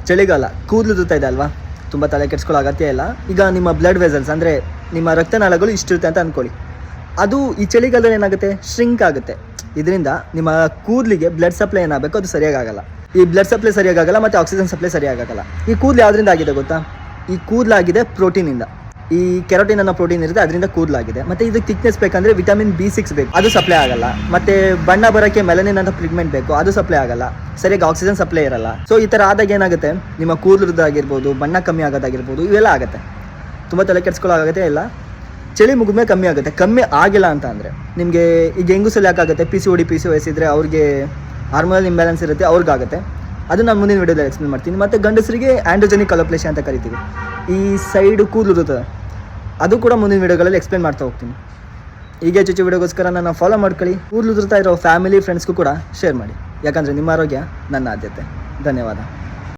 ಚಳಿಗಾಲ, ಕೂದಲು ಉದುರ್ತಾ ಇದೆ ಅಲ್ವಾ, ತುಂಬ ತಲೆ ಕೆಡ್ಸ್ಕೊಳ್ಳೋ ಅಗತ್ಯ ಇಲ್ಲ. ಈಗ ನಿಮ್ಮ ಬ್ಲಡ್ ವೆಸಲ್ಸ್ ಅಂದರೆ ನಿಮ್ಮ ರಕ್ತನಾಳಗಳು ಇಷ್ಟಿರುತ್ತೆ ಅಂತ ಅಂದ್ಕೊಳ್ಳಿ. ಅದು ಈ ಚಳಿಗಾಲದಲ್ಲಿ ಏನಾಗುತ್ತೆ, ಶ್ರಿಂಕ್ ಆಗುತ್ತೆ. ಇದರಿಂದ ನಿಮ್ಮ ಕೂದಲಿಗೆ ಬ್ಲಡ್ ಸಪ್ಲೈ ಏನಾಗಬೇಕು ಅದು ಸರಿಯಾಗಲ್ಲ. ಈ ಬ್ಲಡ್ ಸಪ್ಲೈ ಸರಿಯಾಗಲ್ಲ ಮತ್ತು ಆಕ್ಸಿಜನ್ ಸಪ್ಲೈ ಸರಿಯಾಗಲ್ಲ. ಈ ಕೂದಲು ಯಾವುದರಿಂದ ಆಗಿದೆ ಗೊತ್ತಾ? ಈ ಕೂದಲಾಗಿದೆ ಪ್ರೋಟೀನಿಂದ. ಈ ಕೆರೋಟಿನ್ ಅನ್ನೋ ಪ್ರೋಟೀನ್ ಇರುತ್ತೆ, ಅದರಿಂದ ಕೂದಲಾಗಿದೆ. ಮತ್ತು ಇದಕ್ಕೆ ಥಿಕ್ನೆಸ್ ಬೇಕಂದರೆ ವಿಟಮಿನ್ B6 ಬೇಕು, ಅದು ಸಪ್ಲೈ ಆಗಲ್ಲ. ಮತ್ತು ಬಣ್ಣ ಬರೋಕ್ಕೆ ಮೆಲನಿನ್ ಅಂತ ಪಿಗ್ಮೆಂಟ್ ಬೇಕು, ಅದು ಸಪ್ಲೈ ಆಗಲ್ಲ. ಸರಿಯಾಗಿ ಆಕ್ಸಿಜನ್ ಸಪ್ಲೈ ಇರಲ್ಲ. ಸೊ ಈ ಥರ ಆದಾಗ ಏನಾಗುತ್ತೆ, ನಿಮ್ಮ ಕೂದಲದಾಗಿರ್ಬೋದು, ಬಣ್ಣ ಕಮ್ಮಿ ಆಗೋದಾಗಿರ್ಬೋದು, ಇವೆಲ್ಲ ಆಗುತ್ತೆ. ತುಂಬ ತಲೆ ಕೆಡ್ಸ್ಕೊಳ್ಳೋ ಅಗತ್ಯ ಇಲ್ಲ. ಚಳಿ ಮುಗಿದ್ಮೇಲೆ ಕಮ್ಮಿ ಆಗುತ್ತೆ. ಕಮ್ಮಿ ಆಗಿಲ್ಲ ಅಂತ ಅಂದರೆ ನಿಮಗೆ ಈಗ ಹೆಂಗುಸಲ್ಲಿ ಯಾಕಾಗುತ್ತೆ, PCOS ಇದ್ದರೆ ಅವ್ರಿಗೆ ಹಾರ್ಮೋನಲ್ ಇಂಬ್ಯಾಲೆನ್ಸ್ ಇರುತ್ತೆ, ಅವ್ರಿಗಾಗುತ್ತೆ. ಅದು ನಾನು ಮುಂದಿನ ವೀಡಿಯೋದಲ್ಲಿ ಎಕ್ಸ್ಪ್ಲೇನ್ ಮಾಡ್ತೀನಿ. ಮತ್ತು ಗಂಡಸರಿಗೆ ಆ್ಯಂಡ್ರೋಜೆನಿಕ್ ಅಲೋಪ್ಲೇಷಿಯಾ ಅಂತ ಕರಿತೀವಿ. ಈ ಸೈಡು ಕೂದಲು ಇರುತ್ತೆ, ಅದು ಕೂಡ ಮುಂದಿನ ವೀಡಿಯೋಗಳಲ್ಲಿ ಎಕ್ಸ್ಪ್ಲೇನ್ ಮಾಡ್ತಾ ಹೋಗ್ತೀನಿ. ಹೀಗೆ ಹೆಚ್ಚು ವೀಡಿಯೋಗೋಸ್ಕರ ನನ್ನ ಫಾಲೋ ಮಾಡ್ಕೊಳ್ಳಿ. ಕೂದಲು ಉದುರ್ತಾ ಇರೋ ಫ್ಯಾಮಿಲಿ ಫ್ರೆಂಡ್ಸ್ಗೂ ಕೂಡ ಶೇರ್ ಮಾಡಿ, ಯಾಕಂದರೆ ನಿಮ್ಮ ಆರೋಗ್ಯ ನನ್ನ ಆದ್ಯತೆ. ಧನ್ಯವಾದ.